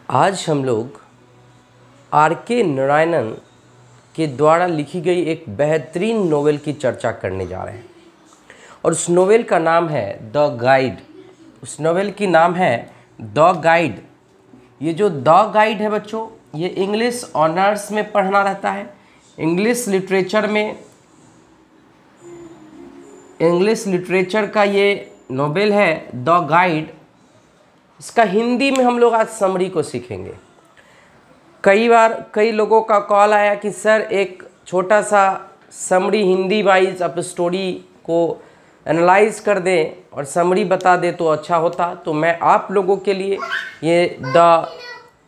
आज हम लोग आर के नारायणन के द्वारा लिखी गई एक बेहतरीन नोवेल की चर्चा करने जा रहे हैं और उस नोवेल का नाम है द गाइड। उस नोवेल की नाम है द गाइड। ये जो द गाइड है बच्चों, ये इंग्लिश ऑनर्स में पढ़ना रहता है। इंग्लिश लिटरेचर का ये नोवेल है द गाइड। इसका हिंदी में हम लोग आज समरी को सीखेंगे। कई लोगों का कॉल आया कि सर एक छोटा सा समरी हिंदी वाइज आप स्टोरी को एनालाइज कर दें और समरी बता दे तो अच्छा होता। तो मैं आप लोगों के लिए ये द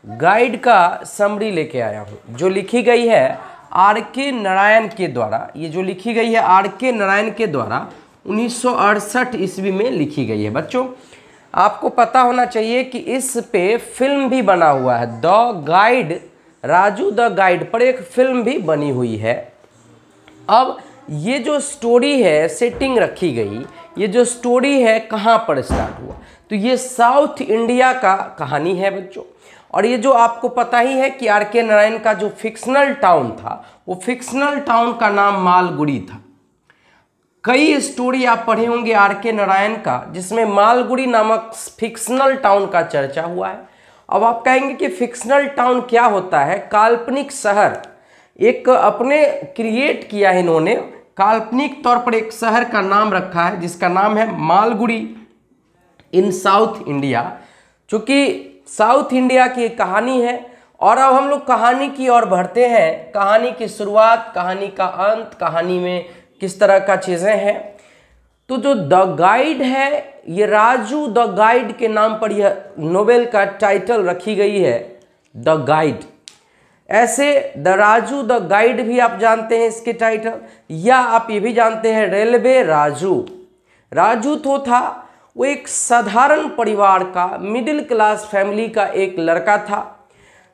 गाइड का समरी लेके आया हूँ, जो लिखी गई है आर के नारायण के द्वारा। ये जो लिखी गई है आर के नारायण के द्वारा 1968 ईस्वी में लिखी गई है। बच्चों आपको पता होना चाहिए कि इस पे फिल्म भी बना हुआ है। The guide, Raju the guide पर एक फिल्म भी बनी हुई है। अब ये जो स्टोरी है, सेटिंग रखी गई, ये जो स्टोरी है कहाँ पर स्टार्ट हुआ, तो ये साउथ इंडिया का कहानी है बच्चों। और ये जो आपको पता ही है कि आर के नारायण का जो फिक्शनल टाउन था, वो फिक्शनल टाउन का नाम मालगुड़ी था। कई स्टोरी आप पढ़े होंगे आर के नारायण का जिसमें मालगुड़ी नामक फिक्शनल टाउन का चर्चा हुआ है। अब आप कहेंगे कि फिक्शनल टाउन क्या होता है? काल्पनिक शहर एक अपने क्रिएट किया है इन्होंने, काल्पनिक तौर पर एक शहर का नाम रखा है जिसका नाम है मालगुड़ी इन साउथ इंडिया। चूंकि साउथ इंडिया की एक कहानी है और अब हम लोग कहानी की ओर बढ़ते हैं। कहानी की शुरुआत, कहानी का अंत, कहानी में किस तरह का चीज़ें हैं। तो जो द गाइड है, ये राजू द गाइड के नाम पर यह नोवेल का टाइटल रखी गई है द गाइड। ऐसे द राजू द गाइड भी आप जानते हैं इसके टाइटल, या आप ये भी जानते हैं रेलवे राजू। राजू तो था वो एक साधारण परिवार का, मिडिल क्लास फैमिली का एक लड़का था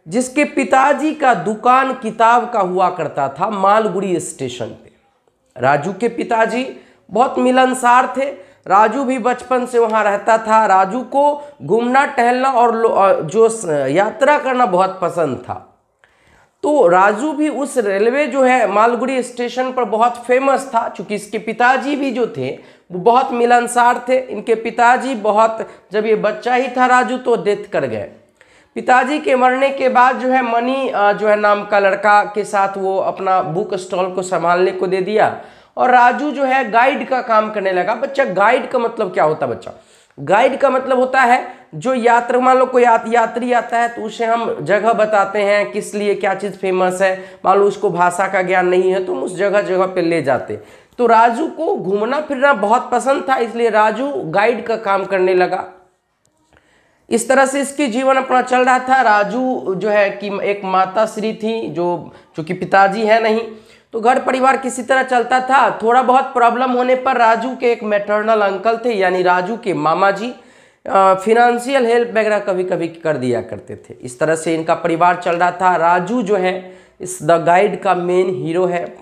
जिसके पिताजी का दुकान किताब का हुआ करता था मालगुड़ी स्टेशन पे। राजू के पिताजी बहुत मिलनसार थे। राजू भी बचपन से वहाँ रहता था। राजू को घूमना टहलना और जो यात्रा करना बहुत पसंद था। तो राजू भी उस रेलवे जो है मालगुड़ी स्टेशन पर बहुत फेमस था, चूँकि इसके पिताजी भी जो थे वो बहुत मिलनसार थे। इनके पिताजी बहुत, जब ये बच्चा ही था राजू तो डेथ कर गए। पिताजी के मरने के बाद जो है मनी जो है नाम का लड़का के साथ वो अपना बुक स्टॉल को संभालने को दे दिया और राजू जो है गाइड का काम करने लगा। बच्चा, गाइड का मतलब क्या होता है बच्चा? गाइड का मतलब होता है जो यात्रा, मान लो कोई यात्री आता है तो उसे हम जगह बताते हैं, किस लिए क्या चीज़ फेमस है। मान लो उसको भाषा का ज्ञान नहीं है तो हम उस जगह पे ले जाते। तो राजू को घूमना फिरना बहुत पसंद था, इसलिए राजू गाइड का काम करने लगा। इस तरह से इसकी जीवन अपना चल रहा था। राजू जो है कि एक माता श्री थी जो कि पिताजी है नहीं, तो घर परिवार किसी तरह चलता था। थोड़ा बहुत प्रॉब्लम होने पर राजू के एक मैटरनल अंकल थे, यानी राजू के मामा जी फिनेंशियल हेल्प वगैरह कभी कभी कर दिया करते थे। इस तरह से इनका परिवार चल रहा था। राजू जो है इस द गाइड का मेन हीरो है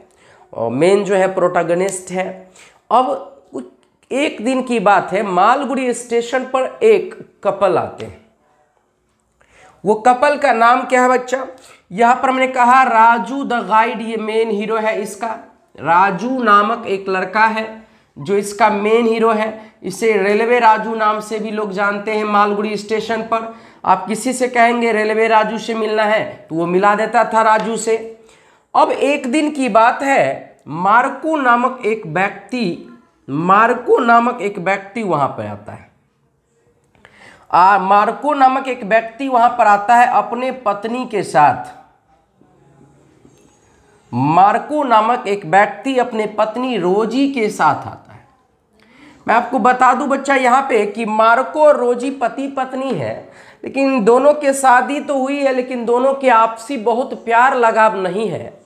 और मेन जो है प्रोटैगनिस्ट है। अब एक दिन की बात है, मालगुड़ी स्टेशन पर एक कपल आते हैं। वो कपल का नाम क्या है बच्चा? यहां पर मैंने कहा राजू द गाइड, ये मेन हीरो है इसका। राजू नामक एक लड़का है जो इसका मेन हीरो है। इसे रेलवे राजू नाम से भी लोग जानते हैं। मालगुड़ी स्टेशन पर आप किसी से कहेंगे रेलवे राजू से मिलना है तो वो मिला देता था राजू से। अब एक दिन की बात है, मार्को नामक एक व्यक्ति वहां पर आता है। मार्को नामक एक व्यक्ति वहां पर आता है अपने पत्नी के साथ। मार्को नामक एक व्यक्ति अपने पत्नी रोजी के साथ आता है। मैं आपको बता दूं बच्चा यहाँ पे कि मार्को और रोजी पति पत्नी है, लेकिन दोनों के शादी तो हुई है, लेकिन दोनों के आपसी बहुत प्यार लगाव नहीं है।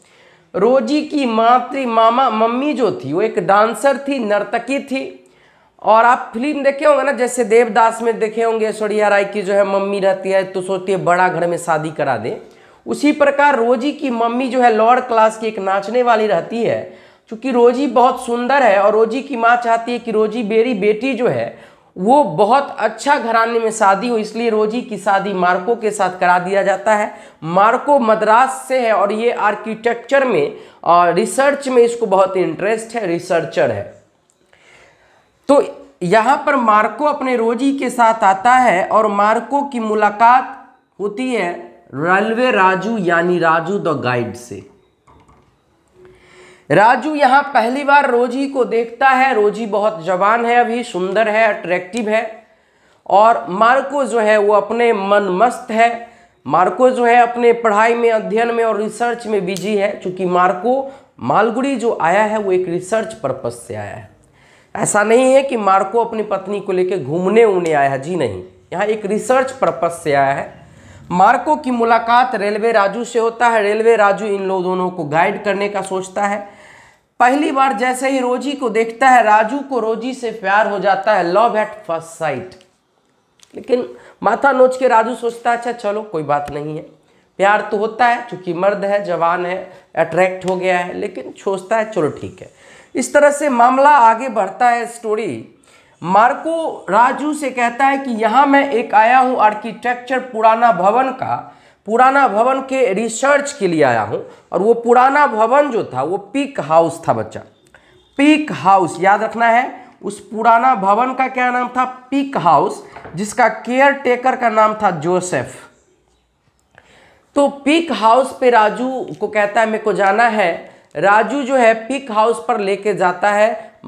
रोजी की मम्मी जो थी वो एक डांसर थी, नर्तकी थी। और आप फिल्म देखे होंगे ना, जैसे देवदास में देखे होंगे ऐश्वर्या राय की जो है मम्मी रहती है तो सोचती है बड़ा घर में शादी करा दे। उसी प्रकार रोजी की मम्मी जो है लोअर क्लास की एक नाचने वाली रहती है। चूँकि रोजी बहुत सुंदर है और रोजी की माँ चाहती है कि रोजी मेरी बेटी जो है वो बहुत अच्छा घराने में शादी हो, इसलिए रोजी की शादी मार्को के साथ करा दिया जाता है। मार्को मद्रास से है और ये आर्किटेक्चर में और रिसर्च में इसको बहुत इंटरेस्ट है, रिसर्चर है। तो यहाँ पर मार्को अपने रोजी के साथ आता है और मार्को की मुलाकात होती है रेलवे राजू यानी राजू द गाइड से। राजू यहाँ पहली बार रोजी को देखता है। रोजी बहुत जवान है, अभी सुंदर है, अट्रैक्टिव है और मार्को जो है वो अपने मन मस्त है। मार्को जो है अपने पढ़ाई में, अध्ययन में और रिसर्च में बिजी है। चूंकि मार्को मालगुडी जो आया है वो एक रिसर्च पर्पज से आया है। ऐसा नहीं है कि मार्को अपनी पत्नी को लेकर घूमने उमने आया है, जी नहीं, यहाँ एक रिसर्च पर्पज से आया है। मार्को की मुलाकात रेलवे राजू से होता है। रेलवे राजू इन लोग दोनों को गाइड करने का सोचता है। पहली बार जैसे ही रोजी को देखता है, राजू को रोजी से प्यार हो जाता है, लव एट फर्स्ट साइट। लेकिन माथा नोच के राजू सोचता है अच्छा चलो कोई बात नहीं है, प्यार तो होता है, चूंकि मर्द है, जवान है, अट्रैक्ट हो गया है, लेकिन सोचता है चलो ठीक है। इस तरह से मामला आगे बढ़ता है स्टोरी। मार्को राजू से कहता है कि यहाँ मैं एक आया हूँ आर्किटेक्चर पुराना भवन के रिसर्च के लिए आया हूँ। और वो पुराना भवन जो था वो पीक हाउस था बच्चा, पीक हाउस याद रखना है। उस पुराना भवन का क्या नाम था? पीक हाउस, जिसका केयर टेकर का नाम था जोसेफ। तो पीक हाउस पे राजू को कहता है मेरे को जाना है। राजू जो है पीक हाउस पर लेके जाता है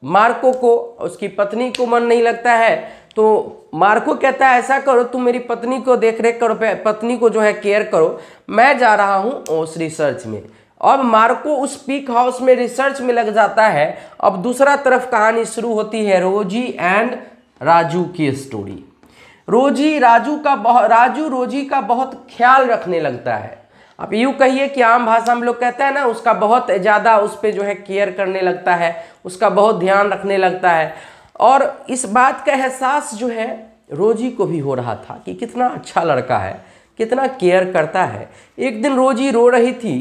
मार्को को। उसकी पत्नी को मन नहीं लगता है तो मार्को कहता है ऐसा करो तुम मेरी पत्नी को देख रेख करो, पत्नी को जो है केयर करो, मैं जा रहा हूँ उस रिसर्च में। अब मार्को उस पीक हाउस में रिसर्च में लग जाता है। अब दूसरा तरफ कहानी शुरू होती है रोजी एंड राजू की स्टोरी। राजू रोजी का बहुत ख्याल रखने लगता है। अब यूँ कहिए कि आम भाषा में लोग कहते हैं ना, उसका बहुत ज़्यादा उस पर जो है केयर करने लगता है, उसका बहुत ध्यान रखने लगता है। और इस बात का एहसास जो है रोजी को भी हो रहा था कि कितना अच्छा लड़का है, कितना केयर करता है। एक दिन रोजी रो रही थी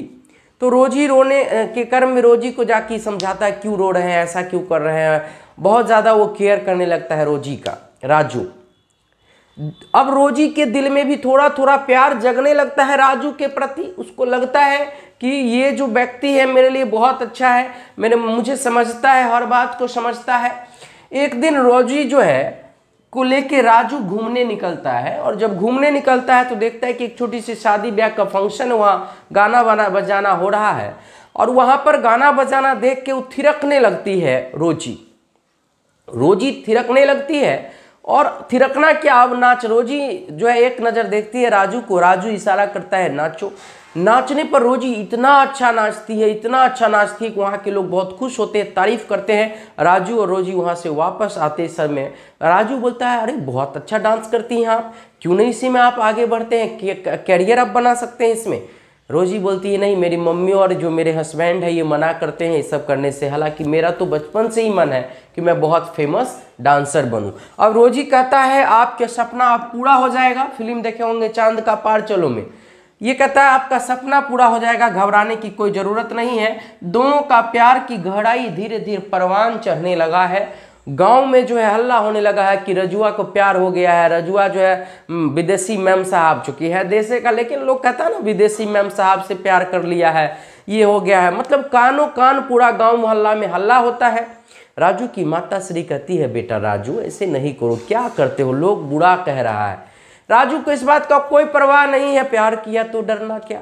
तो रोजी रोने के क्रम में रोजी को जाके समझाता है क्यों रो रहे हैं, ऐसा क्यों कर रहे हैं। बहुत ज़्यादा वो केयर करने लगता है रोजी का राजू। अब रोजी के दिल में भी थोड़ा थोड़ा प्यार जगने लगता है राजू के प्रति। उसको लगता है कि ये जो व्यक्ति है मेरे लिए बहुत अच्छा है, मुझे समझता है, हर बात को समझता है। एक दिन रोजी जो है को लेके राजू घूमने निकलता है और जब घूमने निकलता है तो देखता है कि एक छोटी सी शादी ब्याह का फंक्शन, वहाँ गाना बजाना हो रहा है। और वहाँ पर गाना बजाना देख के वो थिरकने लगती है रोजी थिरकने लगती है। और थिरकना क्या, अब नाच। रोजी जो है एक नज़र देखती है राजू को, राजू इशारा करता है नाचो। नाचने पर रोजी इतना अच्छा नाचती है, इतना अच्छा नाचती है कि वहाँ के लोग बहुत खुश होते हैं, तारीफ करते हैं। राजू और रोजी वहाँ से वापस आते समय राजू बोलता है अरे बहुत अच्छा डांस करती हैं आप, क्यों नहीं इसी में आप आगे बढ़ते हैं, कैरियर आप बना सकते हैं इसमें। रोजी बोलती है नहीं, मेरी मम्मी और जो मेरे हस्बैंड है ये मना करते हैं ये सब करने से, हालांकि मेरा तो बचपन से ही मन है कि मैं बहुत फेमस डांसर बनूं। अब रोजी कहता है आपका सपना आप पूरा हो जाएगा, फिल्म देखे होंगे चांद का पार चलो में। ये कहता है आपका सपना पूरा हो जाएगा, घबराने की कोई ज़रूरत नहीं है। दोनों का प्यार की गहराई धीरे धीरे परवान चढ़ने लगा है। गांव में जो है हल्ला होने लगा है कि रजुआ को प्यार हो गया है। रजुआ जो है विदेशी मैम साहब, चुकी है देशे का, लेकिन लोग कहता है ना विदेशी मैम साहब से प्यार कर लिया है, ये हो गया है। मतलब कानों कान पूरा गांव मोहल्ला में हल्ला होता है। राजू की माता श्री कहती है बेटा राजू ऐसे नहीं करो, क्या करते हो, लोग बुरा कह रहा है। राजू को इस बात का कोई परवाह नहीं है, प्यार किया तो डरना क्या।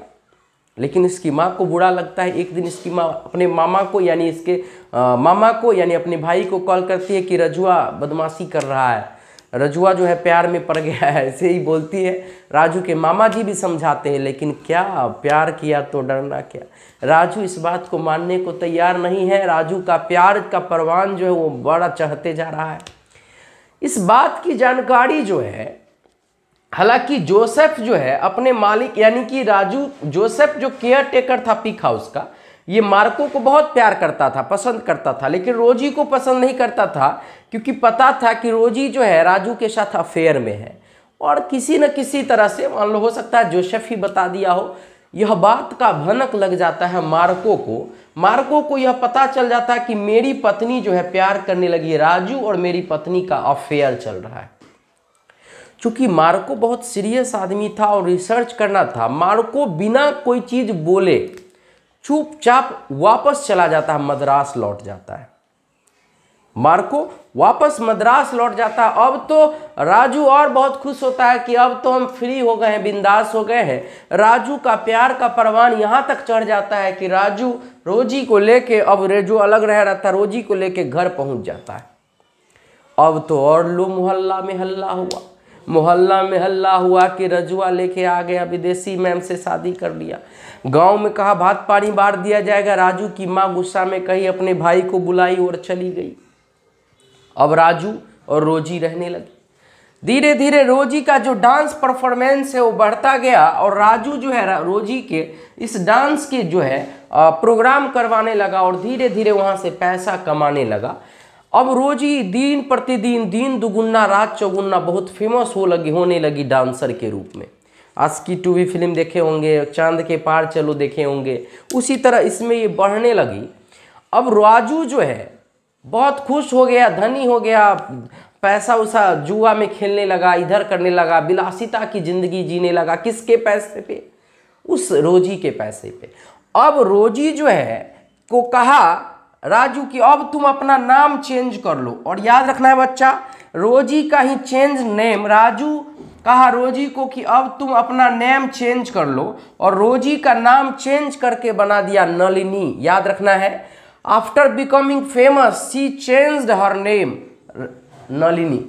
लेकिन इसकी माँ को बुरा लगता है। एक दिन इसकी माँ अपने मामा को यानी इसके मामा को यानी अपने भाई को कॉल करती है कि रजुआ बदमाशी कर रहा है, रजुआ जो है प्यार में पड़ गया है, ऐसे ही बोलती है। राजू के मामा जी भी समझाते हैं लेकिन क्या, प्यार किया तो डरना क्या। राजू इस बात को मानने को तैयार नहीं है। राजू का प्यार का परवान जो है वो बड़ा चढ़ते जा रहा है। इस बात की जानकारी जो है, हालांकि जोसेफ जो है अपने मालिक यानी कि जोसेफ जो केयर टेकर था पीक हाउस का, ये मार्को को बहुत प्यार करता था, पसंद करता था, लेकिन रोजी को पसंद नहीं करता था क्योंकि पता था कि रोजी जो है राजू के साथ अफेयर में है। और किसी न किसी तरह से मान लो हो सकता है जोसेफ ही बता दिया हो यह बात का भनक लग जाता है मार्को को यह पता चल जाता है कि मेरी पत्नी जो है प्यार करने लगी है राजू और मेरी पत्नी का अफेयर चल रहा है। चूंकि मार्को बहुत सीरियस आदमी था और रिसर्च करना था, मार्को बिना कोई चीज बोले चुपचाप वापस चला जाता है, मद्रास लौट जाता है। मार्को वापस मद्रास लौट जाता है। अब तो राजू और बहुत खुश होता है कि अब तो हम फ्री हो गए हैं, बिंदास हो गए हैं। राजू का प्यार का परवान यहाँ तक चढ़ जाता है कि राजू रोजी को लेके, अब रेजू अलग रह रहा था, रोजी को लेके घर पहुंच जाता है। अब तो और लो मोहल्ला में हल्ला हुआ कि रजुआ लेके आ गया, विदेशी मैम से शादी कर लिया। गांव में कहा भात पानी बांट दिया जाएगा। राजू की माँ गुस्सा में कही, अपने भाई को बुलाई और चली गई। अब राजू और रोजी रहने लगी। धीरे धीरे रोजी का जो डांस परफॉर्मेंस है वो बढ़ता गया और राजू जो है रोजी के इस डांस के जो है प्रोग्राम करवाने लगा और धीरे धीरे वहाँ से पैसा कमाने लगा। अब रोजी दिन प्रतिदिन, दिन दुगुना रात चौगुना बहुत फेमस होने लगी डांसर के रूप में। आस्की 2 भी फिल्म देखे होंगे, चांद के पार चलो देखे होंगे, उसी तरह इसमें ये बढ़ने लगी। अब राजू जो है बहुत खुश हो गया, धनी हो गया, पैसा उसा जुआ में खेलने लगा, इधर करने लगा, विलासिता की जिंदगी जीने लगा। किसके पैसे पे? उस रोजी के पैसे पे। अब रोजी जो है को कहा राजू की अब तुम अपना नाम चेंज कर लो, और याद रखना है बच्चा, रोजी का ही चेंज नेम। राजू कहा रोजी को कि अब तुम अपना नेम चेंज कर लो, और रोजी का नाम चेंज करके बना दिया नलिनी। याद रखना है, after becoming famous she changed her name Nalini.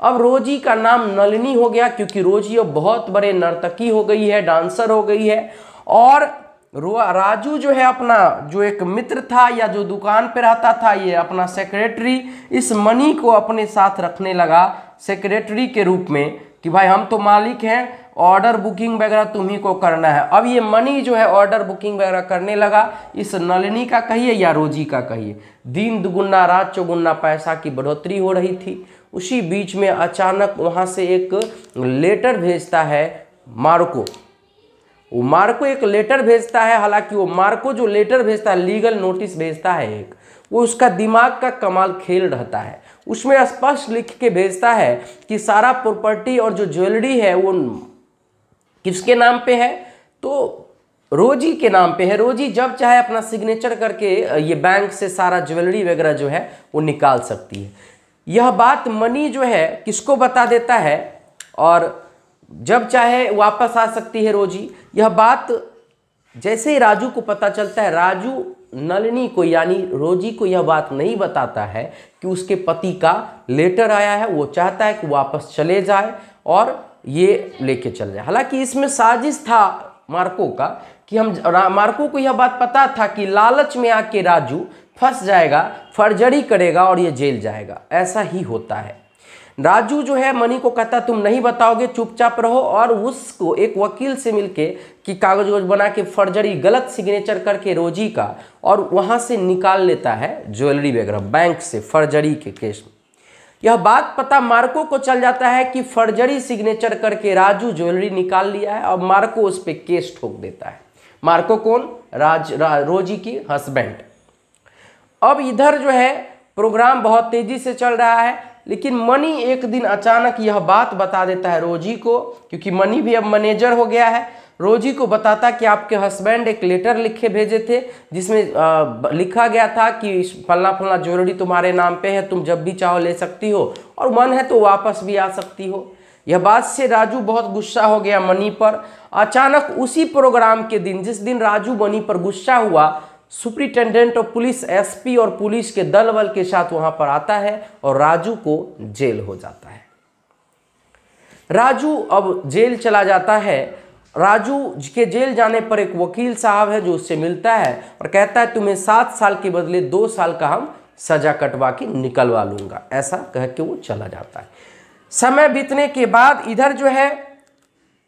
अब रोजी का नाम नलिनी हो गया क्योंकि रोजी अब बहुत बड़े नर्तकी हो गई है, डांसर हो गई है। और राजू जो है अपना जो एक मित्र था या जो दुकान पे रहता था, ये अपना सेक्रेटरी, इस मनी को अपने साथ रखने लगा सेक्रेटरी के रूप में कि भाई हम तो मालिक हैं, ऑर्डर बुकिंग वगैरह तुम्ही को करना है। अब ये मनी जो है ऑर्डर बुकिंग वगैरह करने लगा, इस नलिनी का कहिए या रोजी का कहिए। दिन दुगुना रात चौगुना पैसा की बढ़ोतरी हो रही थी। उसी बीच में अचानक वहाँ से एक लेटर भेजता है मार्को। वो मार्को एक लेटर भेजता है, हालांकि वो मार्को जो लेटर भेजता है लीगल नोटिस भेजता है एक, वो उसका दिमाग का कमाल खेल रहता है। उसमें स्पष्ट लिख के भेजता है कि सारा प्रॉपर्टी और जो ज्वेलरी है वो किसके नाम पे है, तो रोजी के नाम पे है। रोजी जब चाहे अपना सिग्नेचर करके ये बैंक से सारा ज्वेलरी वगैरह जो है वो निकाल सकती है। यह बात मनी जो है किसको बता देता है और जब चाहे वापस आ सकती है रोजी। यह बात जैसे ही राजू को पता चलता है, राजू नलिनी को यानी रोजी को यह बात नहीं बताता है कि उसके पति का लेटर आया है। वो चाहता है कि वापस चले जाए और ये लेके चल जाए। हालांकि इसमें साजिश था मार्को का कि मार्को को यह बात पता था कि लालच में आके राजू फंस जाएगा, फर्जरी करेगा और ये जेल जाएगा। ऐसा ही होता है। राजू जो है मनी को कहता तुम नहीं बताओगे, चुपचाप रहो, और उसको एक वकील से मिलके कि कागज वागज बना के फर्जरी गलत सिग्नेचर करके रोजी का और वहाँ से निकाल लेता है ज्वेलरी वगैरह बैंक से फर्जरी के केस में। यह बात पता मार्को को चल जाता है कि फर्जरी सिग्नेचर करके राजू ज्वेलरी निकाल लिया है और मार्को उस पर केस ठोक देता है। मार्को कौन? रोजी की हस्बैंड। अब इधर जो है प्रोग्राम बहुत तेजी से चल रहा है, लेकिन मनी एक दिन अचानक यह बात बता देता है रोजी को, क्योंकि मनी भी अब मैनेजर हो गया है। रोजी को बताता कि आपके हस्बैंड एक लेटर लिखे भेजे थे जिसमें लिखा गया था कि फलना फलना ज्वेलरी तुम्हारे नाम पे है, तुम जब भी चाहो ले सकती हो और मन है तो वापस भी आ सकती हो। यह बात से राजू बहुत गुस्सा हो गया मनी पर। अचानक उसी प्रोग्राम के दिन, जिस दिन राजू मनी पर गुस्सा हुआ, सुप्रिंटेंडेंट ऑफ पुलिस एसपी और पुलिस के दल बल के साथ वहां पर आता है और राजू को जेल हो जाता है। राजू अब जेल चला जाता है। राजू के जेल जाने पर एक वकील साहब है जो उससे मिलता है और कहता है तुम्हें 7 साल के बदले 2 साल का हम सजा कटवा के निकलवा लूंगा। ऐसा कह के वो चला जाता है। समय बीतने के बाद इधर जो है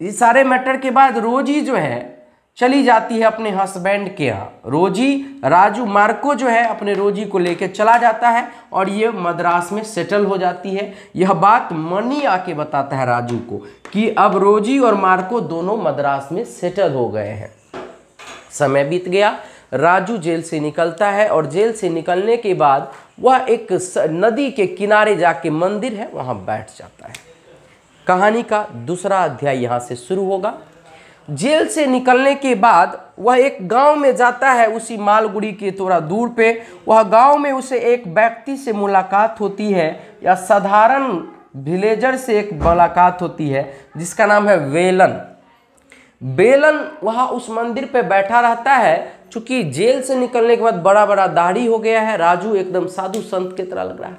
इस सारे मैटर के बाद रोजी जो है चली जाती है अपने हस्बैंड के यहाँ। राजू मार्को जो है अपने रोजी को लेकर चला जाता है और ये मद्रास में सेटल हो जाती है। यह बात मनी आके बताता है राजू को कि अब रोजी और मार्को दोनों मद्रास में सेटल हो गए हैं। समय बीत गया, राजू जेल से निकलता है और जेल से निकलने के बाद वह एक नदी के किनारे जाके मंदिर है वहाँ बैठ जाता है। कहानी का दूसरा अध्याय यहाँ से शुरू होगा। जेल से निकलने के बाद वह एक गांव में जाता है, उसी मालगुड़ी के थोड़ा दूर पे। वह गांव में उसे एक व्यक्ति से मुलाकात होती है, या साधारण विलेजर से एक मुलाकात होती है जिसका नाम है वेलन। बेलन वहाँ उस मंदिर पे बैठा रहता है। चूंकि जेल से निकलने के बाद बड़ा बड़ा दाढ़ी हो गया है, राजू एकदम साधु संत की तरह लग रहा है।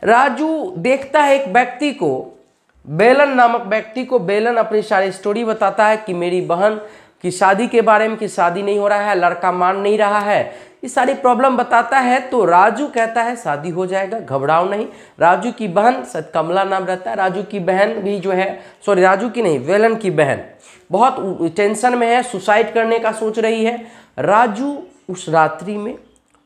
राजू देखता है एक व्यक्ति को, बेलन नामक व्यक्ति को। बेलन अपनी सारी स्टोरी बताता है कि मेरी बहन की शादी के बारे में, कि शादी नहीं हो रहा है, लड़का मान नहीं रहा है, ये सारी प्रॉब्लम बताता है। तो राजू कहता है शादी हो जाएगा, घबराओ नहीं। राजू की बहन, शायद कमला नाम रहता है, राजू की बहन भी जो है, सॉरी राजू की नहीं, वेलन की बहन बहुत टेंशन में है, सुसाइड करने का सोच रही है। राजू उस रात्रि में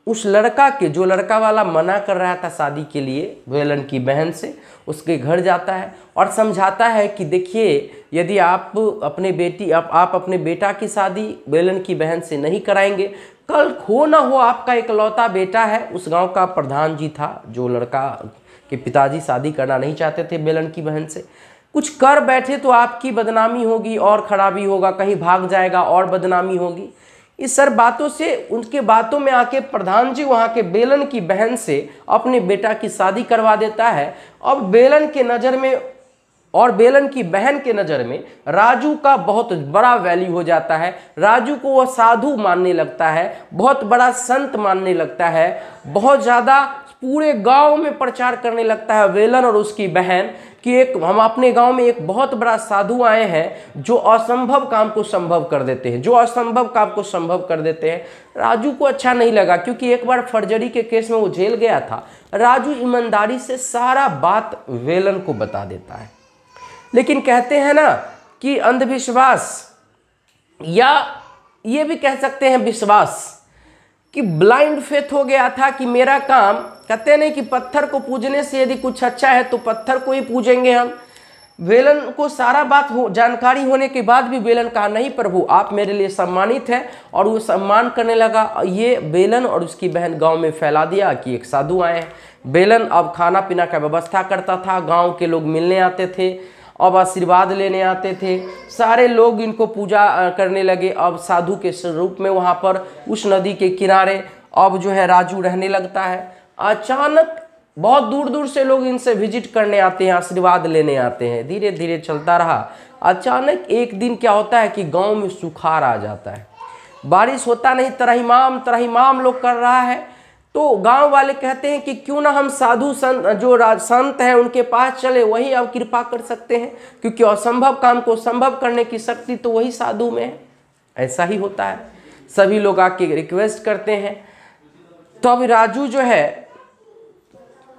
उस लड़का के, जो लड़का वाला मना कर रहा था शादी के लिए वेलन की बहन से, उसके घर जाता है और समझाता है कि देखिए, यदि आप अपने बेटा की शादी वेलन की बहन से नहीं कराएंगे, कल हो ना हो आपका इकलौता बेटा है, उस गांव का प्रधान जी था, जो लड़का के पिताजी शादी करना नहीं चाहते थे वेलन की बहन से, कुछ कर बैठे तो आपकी बदनामी होगी और खराबी होगा, कहीं भाग जाएगा और बदनामी होगी। इस सब बातों से, उनके बातों में आके प्रधान जी वहाँ के बेलन की बहन से अपने बेटा की शादी करवा देता है। अब बेलन के नज़र में और बेलन की बहन के नज़र में राजू का बहुत बड़ा वैल्यू हो जाता है। राजू को वह साधु मानने लगता है, बहुत बड़ा संत मानने लगता है, बहुत ज़्यादा पूरे गांव में प्रचार करने लगता है वेलन और उसकी बहन कि एक हम अपने गांव में एक बहुत बड़ा साधु आए हैं जो असंभव काम को संभव कर देते हैं, जो असंभव काम को संभव कर देते हैं। राजू को अच्छा नहीं लगा, क्योंकि एक बार फर्जरी के केस में वो जेल गया था। राजू ईमानदारी से सारा बात वेलन को बता देता है। लेकिन कहते हैं ना कि अंधविश्वास, या ये भी कह सकते हैं विश्वास, कि ब्लाइंड फेथ हो गया था कि मेरा काम, कहते नहीं कि पत्थर को पूजने से यदि कुछ अच्छा है तो पत्थर को ही पूजेंगे हम। वेलन को सारा बात जानकारी होने के बाद भी वेलन कहा नहीं प्रभु, आप मेरे लिए सम्मानित हैं, और वो सम्मान करने लगा। ये वेलन और उसकी बहन गांव में फैला दिया कि एक साधु आए हैं। वेलन अब खाना पीना का व्यवस्था करता था, गांव के लोग मिलने आते थे, अब आशीर्वाद लेने आते थे, सारे लोग इनको पूजा करने लगे। अब साधु के रूप में वहाँ पर उस नदी के किनारे अब जो है राजू रहने लगता है। अचानक बहुत दूर दूर से लोग इनसे विजिट करने आते हैं, आशीर्वाद लेने आते हैं। धीरे धीरे चलता रहा। अचानक एक दिन क्या होता है कि गांव में सुखाड़ आ जाता है, बारिश होता नहीं, त्रहिमाम त्रहिमाम लोग कर रहा है। तो गांव वाले कहते हैं कि क्यों ना हम साधु संत, जो संत हैं उनके पास चले, वही अब कृपा कर सकते हैं, क्योंकि असंभव काम को संभव करने की शक्ति तो वही साधु में है। ऐसा ही होता है, सभी लोग आके रिक्वेस्ट करते हैं। तो अब राजू जो है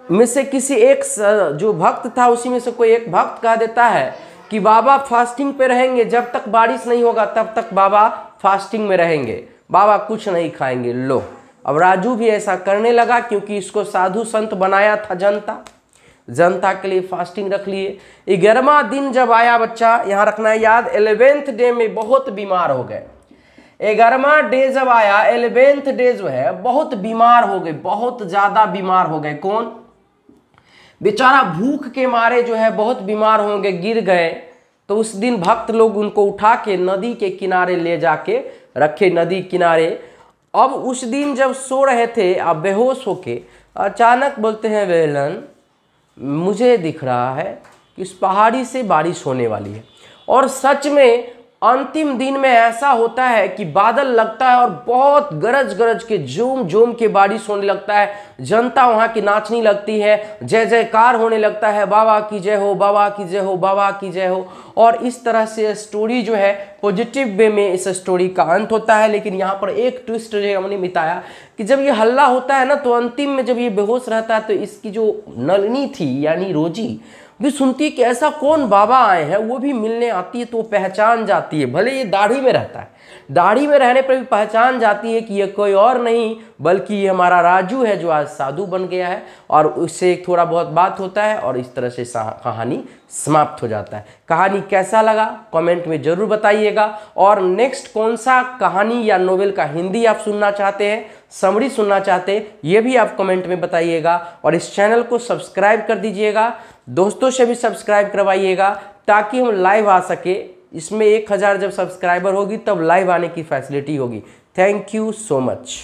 में से किसी एक जो भक्त था, उसी में से कोई एक भक्त कह देता है कि बाबा फास्टिंग पे रहेंगे, जब तक बारिश नहीं होगा तब तक बाबा फास्टिंग में रहेंगे, बाबा कुछ नहीं खाएंगे। लो, अब राजू भी ऐसा करने लगा, क्योंकि इसको साधु संत बनाया था जनता के लिए फास्टिंग रख लिए। 11वां दिन जब आया, बच्चा यहाँ रखना है याद, 11वें डे में बहुत बीमार हो गए। 11वां डे जब आया, 11वें डे जो है बहुत बीमार हो गए, बहुत ज्यादा बीमार हो गए। कौन? बेचारा भूख के मारे जो है बहुत बीमार होंगे, गिर गए। तो उस दिन भक्त लोग उनको उठा के नदी के किनारे ले जाके रखे, नदी किनारे। अब उस दिन जब सो रहे थे, अब बेहोश होके अचानक बोलते हैं वेलन, मुझे दिख रहा है कि इस पहाड़ी से बारिश होने वाली है। और सच में अंतिम दिन में ऐसा होता है कि बादल लगता है और बहुत गरज गरज के झूम झूम के बारिश होने लगता है। जनता वहाँ की नाचने लगती है, जय जयकार होने लगता है, बाबा की जय हो, बाबा की जय हो, बाबा की जय हो। और इस तरह से स्टोरी जो है पॉजिटिव वे में इस स्टोरी का अंत होता है। लेकिन यहाँ पर एक ट्विस्ट जो हमने बताया कि जब ये हल्ला होता है ना, तो अंतिम में जब ये बेहोश रहता है तो इसकी जो नलनी थी यानी रोजी, भी सुनती है कि ऐसा कौन बाबा आए हैं, वो भी मिलने आती है तो वो पहचान जाती है, भले ये दाढ़ी में रहता है, दाढ़ी में रहने पर भी पहचान जाती है कि ये कोई और नहीं बल्कि ये हमारा राजू है जो आज साधु बन गया है। और उससे एक थोड़ा बहुत बात होता है और इस तरह से कहानी समाप्त हो जाता है। कहानी कैसा लगा कमेंट में ज़रूर बताइएगा, और नेक्स्ट कौन सा कहानी या नोवेल का हिंदी आप सुनना चाहते हैं, समरी सुनना चाहते हैं, ये भी आप कमेंट में बताइएगा। और इस चैनल को सब्सक्राइब कर दीजिएगा, दोस्तों से भी सब्सक्राइब करवाइएगा ताकि हम लाइव आ सके। इसमें 1000 जब सब्सक्राइबर होगी तब लाइव आने की फैसिलिटी होगी। Thank you so much.